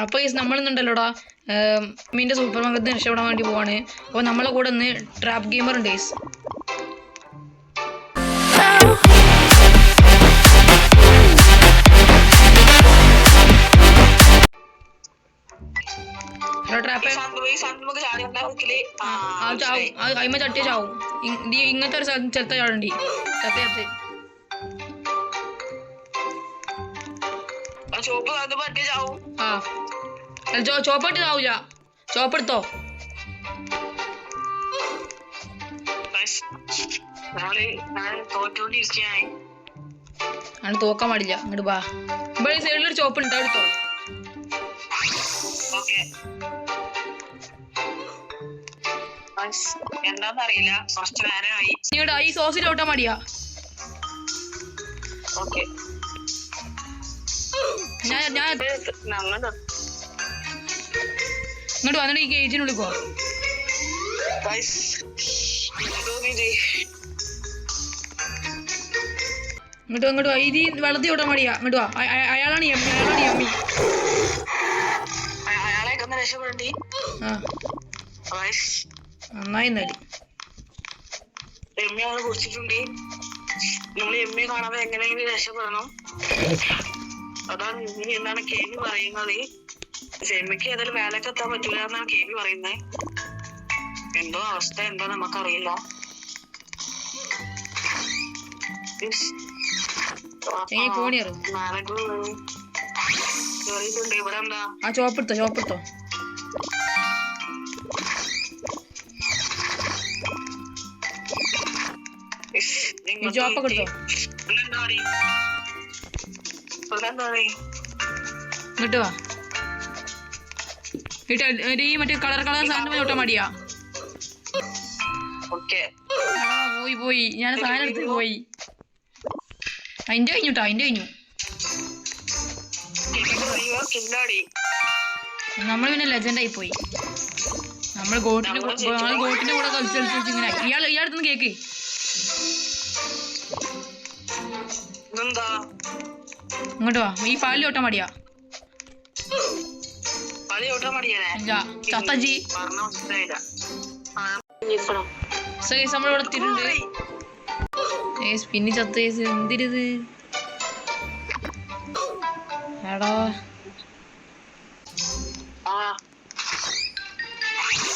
അപ്പോൾ ഈ നമ്മളിന്നുണ്ടല്ലോടാ മീൻ്റെ സൂപ്പർ മാർക്കറ്റിൽ രക്ഷപ്പെടാൻ വേണ്ടി പോവാണ്. അപ്പോൾ നമ്മളെ കൂടെ ഒന്ന് ട്രാപ്പ് ഗെയിമർ ഉണ്ട് ഗൈസ്. അയിമ ചട്ടിയ ചാവും. ഇങ്ങനത്തെ ഒരു ചെറുത്ത ചാടുണ്ട് ചത്ത ചോപ്പട്ടി ചാവൂല. ചോപ്പെടുത്തോ ആണ് തോക്കാൻ പാടില്ല. ഇങ്ങോട്ട് ബാ. ഇവിടെ സൈഡിലൊരു ചോപ്പുണ്ട് എടുത്തോ. എന്താന്നറിയില്ല കുറച്ച് നേരമായി. ഈ സോസിൽ ഓട്ടാൻ മടിയാ. ഇങ്ങോട്ട് വന്നിട്ട് ഈ ഗേജിന് വിളിക്കോ. ഇങ്ങോട്ട് വാ. ഇത് വെള്ളത്തിൽ ഓട്ടാൻ മടിയാ. ഇങ്ങോട്ട് വാ. അയാളാണ് യമ്മി. നന്നായി എന്നാല് എമ്മയാണ് കുടിച്ചിട്ടുണ്ട്. നമ്മൾ എമ്മയെ കാണാതെ എങ്ങനെയെങ്കിലും രക്ഷപ്പെടണം. അതാണ് ഇനി എന്താണ് കേബി പറയുന്നത്. എമ്മയ്ക്ക് ഏതായാലും വേലക്ക് എത്താൻ പറ്റൂല എന്നാണ് കേബി പറയുന്നത്. എന്തോ അവസ്ഥ എന്തോ നമുക്കറിയില്ല. ഇവിടെ എന്താ ചോപ്പെടുത്തോ. ചോപ്പൊക്കെ എടുത്തോ. ഇങ്ങോട്ട് വാ. ഈ മറ്റേ കളർ സാധനം ചോട്ടാൻ മടിയാ. പോയി ഞാൻ സാധനം എടുത്ത് പോയി. അതിന്റെ കഴിഞ്ഞു. നമ്മൾ പിന്നെ ലെജൻഡായി പോയി. നമ്മൾ ഗോട്ടിന്റെ കൂടെ കളിച്ച് ഇങ്ങനെ ഇയാളടുത്ത് കേക്ക്. ഇങ്ങോട്ട് വാ. ഈ പാലിൽ ഓട്ടാൻ മടിയാ. ചത്തജി നമ്മളിവിടെ എത്തിയിട്ടുണ്ട്. പിന്നെ ചത്ത എന്തിരിത് എടാ.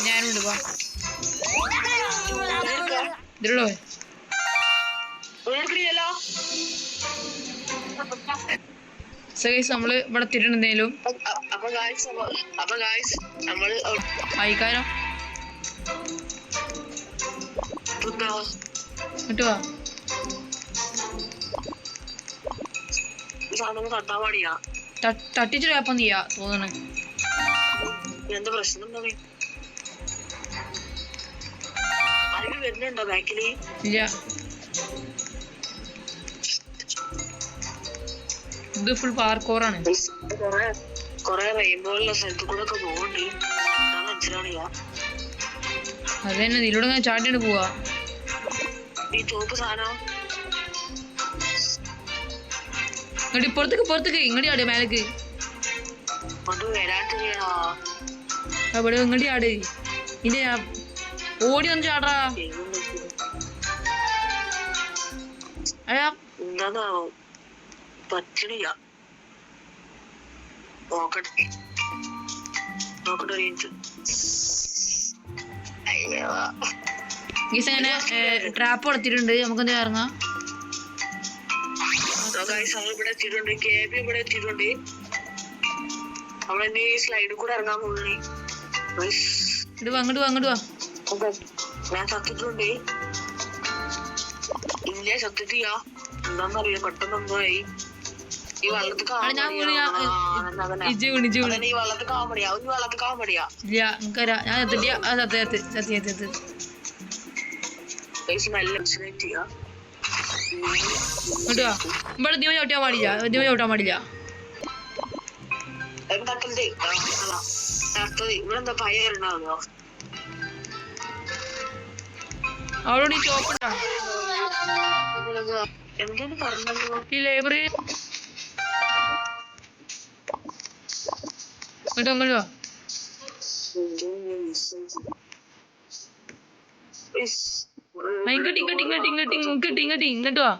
ഞാനുണ്ട് വാ. ഇതിലോ നമ്മള് ഇവിടെ എത്തിയിട്ടുണ്ടെന്തേലും അയക്കാരോ കിട്ടുവാ. തട്ടിച്ചു റാപ്പം ചെയ്യാ തോന്നണ. എന്താ പ്രശ്നം വരുന്നുണ്ടോ ബാക്കില്? ഇല്ല. ഇത് ഫുൾ പാർക്കോറാണ്. കൊറേ റെയിൻബോയുള്ള സ്ഥലത്ത് കൂടെ ഒക്കെ പോകുന്നുണ്ട്. മനസ്സിലാണില്ല. അത് തന്നെ ഇതിലൂടെ ഞാൻ ചാട്ടിട്ട് പോവാ. ഈ ചോപ്പ് സാധനം ഇങ്ങോട്ട് പുറത്തേക്ക് ഇങ്ങോട്ട് ആട്. മേലേക്ക് അവിടെ ഇങ്ങോട്ട് ആട്. ഇല്ല ഓടി വന്ന് ചാടാ. എന്താ പറ്റണില്ല. നോക്കട്ടെ ട്രാപ്പ് കൊടുത്തിട്ടുണ്ട്. നമുക്കെന്താ ഇറങ്ങാം. ഇവിടെ എത്തിയിട്ടുണ്ട്. കേബി ഇവിടെ എത്തിയിട്ടുണ്ട്. നമ്മളെന്നെ ഈ സ്ലൈഡിൽ കൂടെ ഇറങ്ങാൻ പോകുന്നു. അങ്ങോട്ട് വാ. ഞാൻ ചത്തിട്ടുണ്ട്. ഇല്ല ചത്തിട്ടില്ല. എന്താന്നറിയില്ല. പെട്ടെന്നൊന്നായി ഈ വെള്ളത്തിൽ ചവിട്ടാൻ പാടില്ല. ഇവിടെന്താ പയ്യുണ്ടാവോ? അവളോട് ഈ ചോപ്പുണ്ടോ എന്താണ് പറഞ്ഞല്ലോ? ഈ ലൈബ്രറി അങ്ങോട്ട് വാ. ഇങ്ങോട്ട് വാ.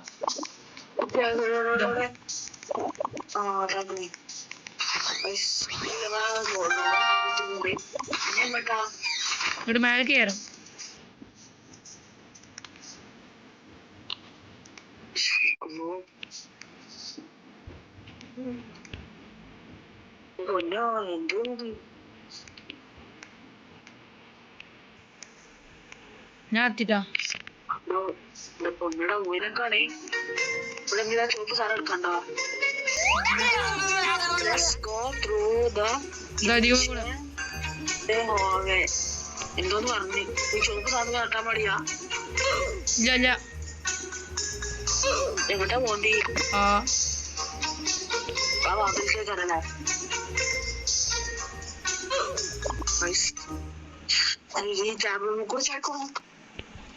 ഇങ്ങോട്ട് മേലെ കയറും. ഞാൻ എത്തിട്ടാ. പൊന്നിയുടെ ഊരക്കാണേ ഇവിടെ എന്തിനാ ചുവപ്പ് സാധനം എടുക്കണ്ടോ? എന്തോന്ന് പറഞ്ഞു ഈ ചുവപ്പ് സാധനം കാട്ടാൻ പാടിയാ? ഇല്ല. എങ്ങോട്ടാ പോണ്ടി? ആ വാതിലേക്കല്ലേ?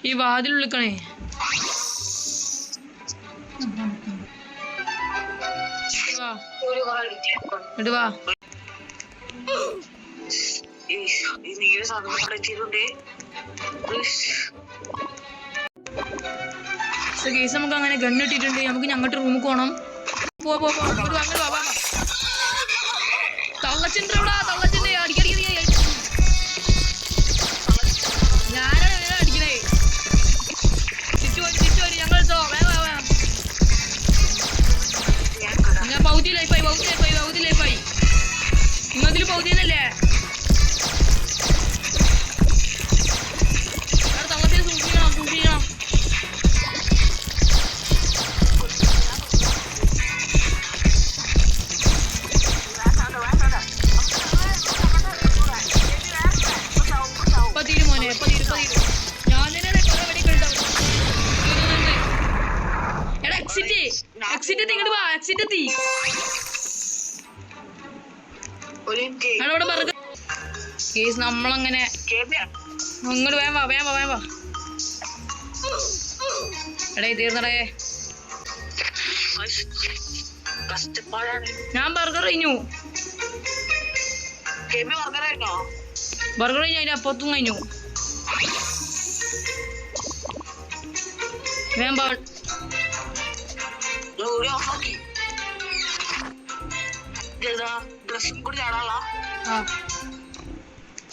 ഈ വാതിൽ വിളിക്കണേ. ഇങ്ങോട്ട് വാ. നീല സാധനം എത്തിയിട്ടുണ്ട്. കേസ് നമുക്ക് അങ്ങനെ ഗണ്ണ് ഇട്ടിട്ടുണ്ട്. നമുക്ക് ഞങ്ങട്ട് റൂമിൽ പോകണം. തള്ളച്ചിണ്ട് തള്ളച്ചിണ്ട് അടിക്കടി ഞാനാണ് അടിക്കണേ. തിരിച്ചു പോയി ഞങ്ങൾ എടുത്തോ. വേഗം ഞാൻ പൗതി ലൈഫായി നിങ്ങതിൽ പൗതി തന്നെയല്ലേ? തള്ളത്തിൽ സൂക്ഷിക്കണം. ഞാൻ തന്നെ എടാ എക്സിറ്റ് ഇങ്ങോട്ട് വാ. എക്സിറ്റ് എത്തി. കേസ് നമ്മളങ്ങനെ അങ്ങോട്ട് വേഗം വാ. എടേ തീർന്നടേ. ഞാൻ ബർഗർ കഴിഞ്ഞു. അതിന്റെ അപ്പത്തും കഴിഞ്ഞു. വേഗം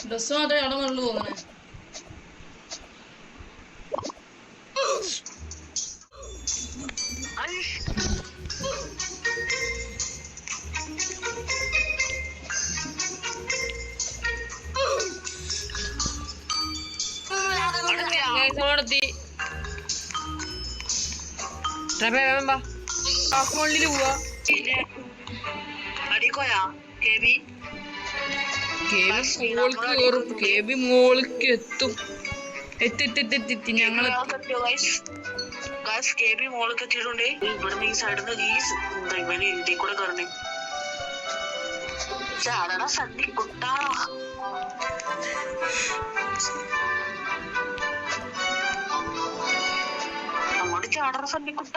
ഡ്രസ് മാത്രമേ അവിടെ ഉള്ളു തോന്നണേ. ഫോണില് പോവാ. മോൾക്ക് എത്തും. എത്തി ഞങ്ങള് മോൾക്ക് എത്തിയിട്ടുണ്ട്. ഇവിടുന്ന് ഈ സൈഡിൽ നിന്ന് ഇന്ത്യ കൂടെ കയറണേ. ചാടണ സദ്യക്കുട്ട. അങ്ങോട്ട് ചാടണ സദ്യക്കുട്ട.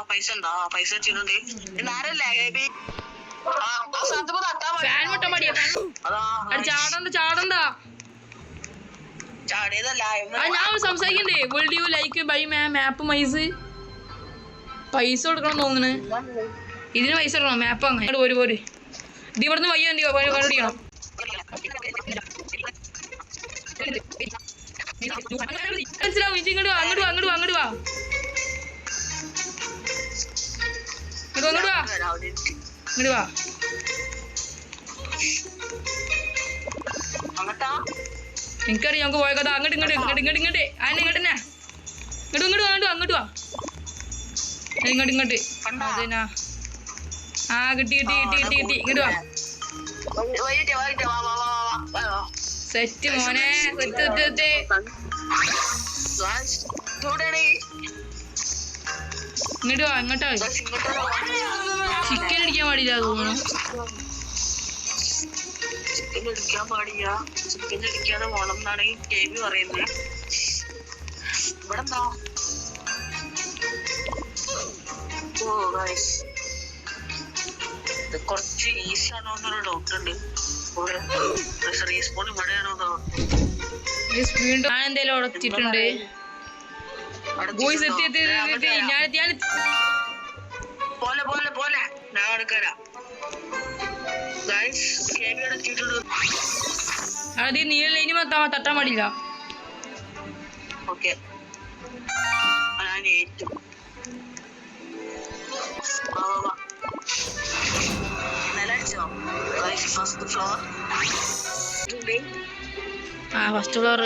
പൈസ ഉണ്ടോ? പൈസ വെച്ചിട്ടുണ്ട്. ഞാൻ സംസാരിക്കണ്ടേ? Will you like buy map mice? പൈസ കൊടുക്കണം തോന്നുന്നു. ഇതിന് പൈസ കൊടുക്കണം. മാപ്പ് അങ്ങനെ പോര്. ഇത് ഇവിടുന്ന് വയ്യ കണ്ടുപിടിക്കണം. മനസ്സിലാവും. ഇങ്ങോട്ട് വാ. ഇങ്ങോട്ട് വാ. എനിക്കറിയാം നമുക്ക് പോയ കഥ. അങ്ങോട്ട് വാ. അതേനാ. കിട്ടി. ഇങ്ങോട്ട് വാ. സെറ്റ് മോനെ. ഇങ്ങോട്ടാ. ചിക്കൻ അടിക്കാൻ പാടില്ല തോന്നുന്നു. ചിക്കൻ ഇടിക്കാൻ പാടില്ല, ചിക്കൻ ഇടിക്കാതെ പോണം എന്നാണ് ഈ കേബി പറയുന്നത്. ഇവിടെ എന്താ? ഓ ഗൈസ്, ഇത് കുറച്ച് ഈസി ആണോ എന്നൊരു ഡൗട്ട് ഉണ്ട്. റീസ്പോൺ ഇവിടെയാണോ? വീണ്ടും ഞാൻ എന്തേലും ഉടച്ചിട്ടുണ്ട്. ബോയ്സ് എത്തി എത്തി എത്തി. ഞാൻ പോലെ പോലെ പോലെ ഞാൻ എടുക്കാരാ. Guys KB അടച്ചിട്ടുണ്ട്. അത് നീല ലൈനി തട്ടാൻ പാടില്ല. ഓക്കെ, ഞാൻ ഏറ്റു. നിലച്ചോ ഗൈസ്? First floor. ആ ഫസ്റ്റ് ഫ്ലോർ.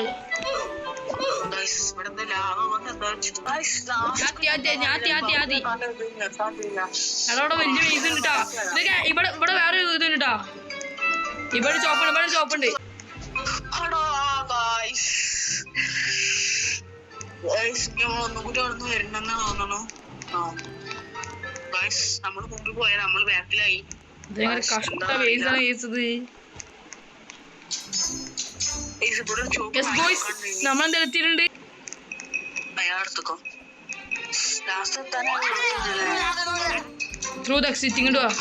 ഗൈസ് ഇവിടെ നിന്ന് ലാഭ വന്ന് എന്താ വെച്ചിട്ട് ഗൈസ് അതോടെ വലിയ പൈസ ഉണ്ട് കേട്ടാ. ഇതൊക്കെ ഇവിടെ ഇവിടെ വേറെ ഇത് ഉണ്ട് കേട്ടാ. ഇവിടെ ചോപ്പുണ്ട്, ഇവിടെ ചോപ്പുണ്ട്. ഒന്നുകൂടി അവിടുന്ന് വരണമെന്ന് തോന്നണു. നമ്മള് മുമ്പിൽ പോയാൽ നമ്മള് ബാക്കിലായി. ഇതെങ്ങനെ കഷ്ട പൈസയാണ് കേസത്. നമ്മളെന്താ എത്തിയിട്ടുണ്ട്. അയാളെടുത്തോ ലാസ്റ്റ് എത്താനാണ്. ത്രൂ ദ എക്സിറ്റ് ഇങ്ങോട്ട് വാ.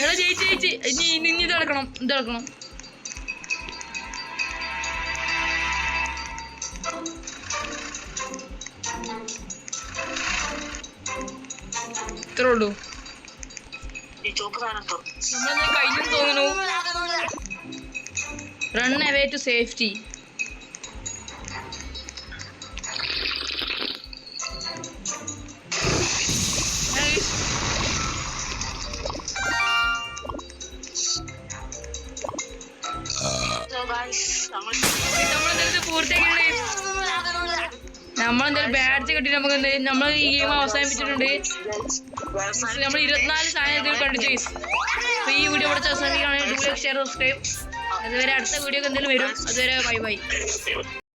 എടാ ജയിച്ച് ജയിച്ച്. ഇനി ഇത് ഇളക്കണം, ഇത് ഇളക്കണം. ഇത്രേ ഉള്ളൂ. നമ്മളെന്താ കഴിഞ്ഞു തോന്നുന്നു. Run away to safety. നമ്മളെന്തായാലും ബാഡ്ജ് കെട്ടി നമുക്ക് നമ്മൾ ഈ ഗെയിം അവസാനിപ്പിച്ചിട്ടുണ്ട്. നമ്മൾ 24 സാധനത്തിൽ കണ്ടിച്ചു. അപ്പൊ ഈ വീഡിയോ ഇവിടെ അവസാനിപ്പിക്കുകയാണെങ്കിൽ ഡു ലൈക്ക് ഷെയർ സബ്സ്ക്രൈബ്. അതുവരെ അടുത്ത വീഡിയോ എന്തെങ്കിലും വരും. അതുവരെ ബൈ ബൈ.